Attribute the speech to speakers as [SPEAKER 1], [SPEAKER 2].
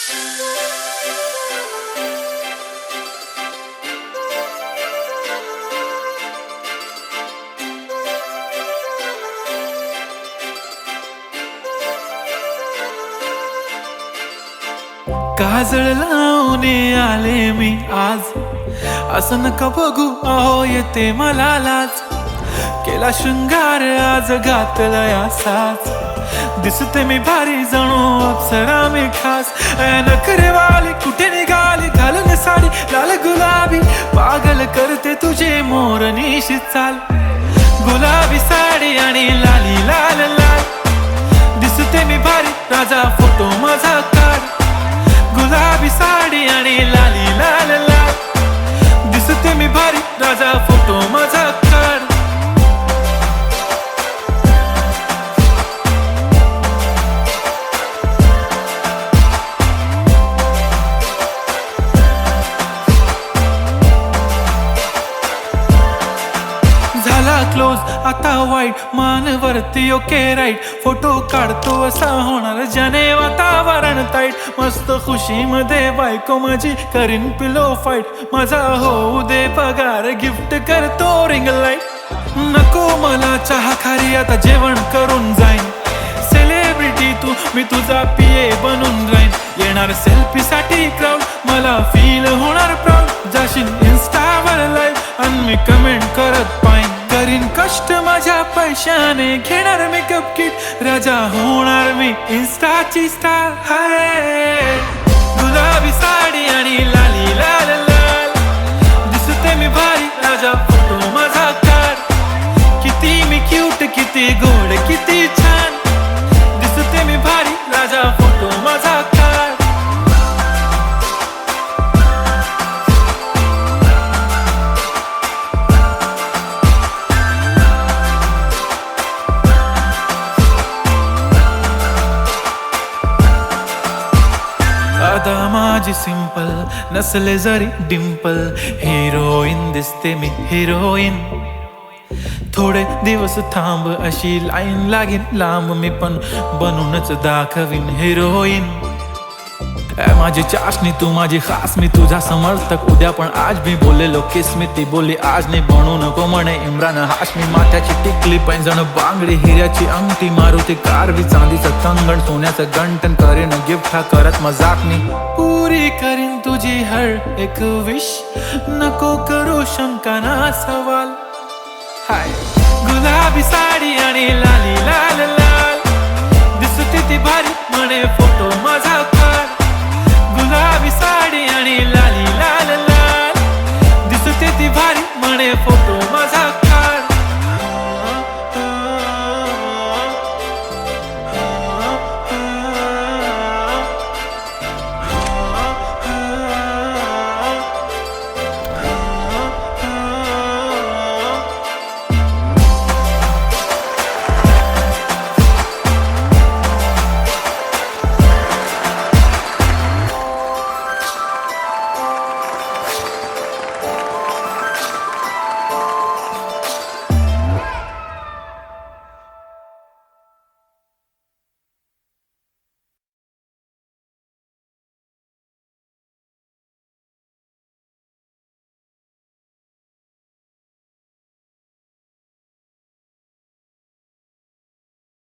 [SPEAKER 1] काजळ लावून आले मी आज, असं नका बघू अहो येते मला लाज. केला शृंगार आज घातला साज, दिसते मी भारी जणू अप्सरा मी खास. नखरे वाली कुठे निघाली घालून साडी लाल गुलाबी, पागल करते तुझे मोरनीशी चाल. गुलाबी साडी आणि लाली लाल लाल, दिसते मी भारी राजा फोटो माझा काढ. गुलाबी साडी आणि लाली लाल लाल, दिसते मी भारी राजा फोटो माझा काढ. झाला क्लोज आता वाईट, मान वरती ओके राईट. फोटो काढतो असा होणार ज्याने वातावरण ताईट. मस्त खुशी मध्ये बायको माझी करीन पिलो फाईट. माझा होऊ दे पगार गिफ्ट करतो रिंग लाईट. नको मला चहा खारी आता जेवण करून जाईन. सेलिब्रिटी तू मी तुझा पिये बनून राहीन. येणार सेल्फी साठी क्राऊड मला फील होणार प्राऊड. जाशील इन्स्टावर लाईव्ह आणि मी कमेंट करत पाईन. करीन कष्ट माझ्या पैशाने घेणार मेकअप किट. राजा होणार मी इन्स्टाची स्टार. हाय गुलाबी साडी आणि लाली लाल लाल, दिसते मी भारी राजा फोटो माझा काढ. किती मी क्यूट किती गोड किती छान, दिसते मी भारी राजा फोटो माझा काढ. अदा माझी सिंपल नसले जरी डिंपल, हिरोईन दिसते मी हिरोईन. थोडे दिवस थांब अशी लाईन लागेल लांब, मी पण बनूनच दाखवीन हिरोईन. माझी चाशनी तू माझी खास, मी तुझा समर्थक उद्या पण आज. मी बोललेलो किस मी ती बोलली आज नाही. बनू नको म्हणे इम्रान हाशमी. माथ्याची टिकली पैंजण बांगडी हिऱ्याची अंगठी, मारुती कारवी चांदीचं कंगण सोन्याचं गंटन. करीन गिफ्ट हा करत मजाक मी, पुरी करीन तुझी हर एक विश. नको करू शंका ना सवाल. हाय गुलाबी साडी आणि लाली लाल लाल, दिसते ती भारी म्हणे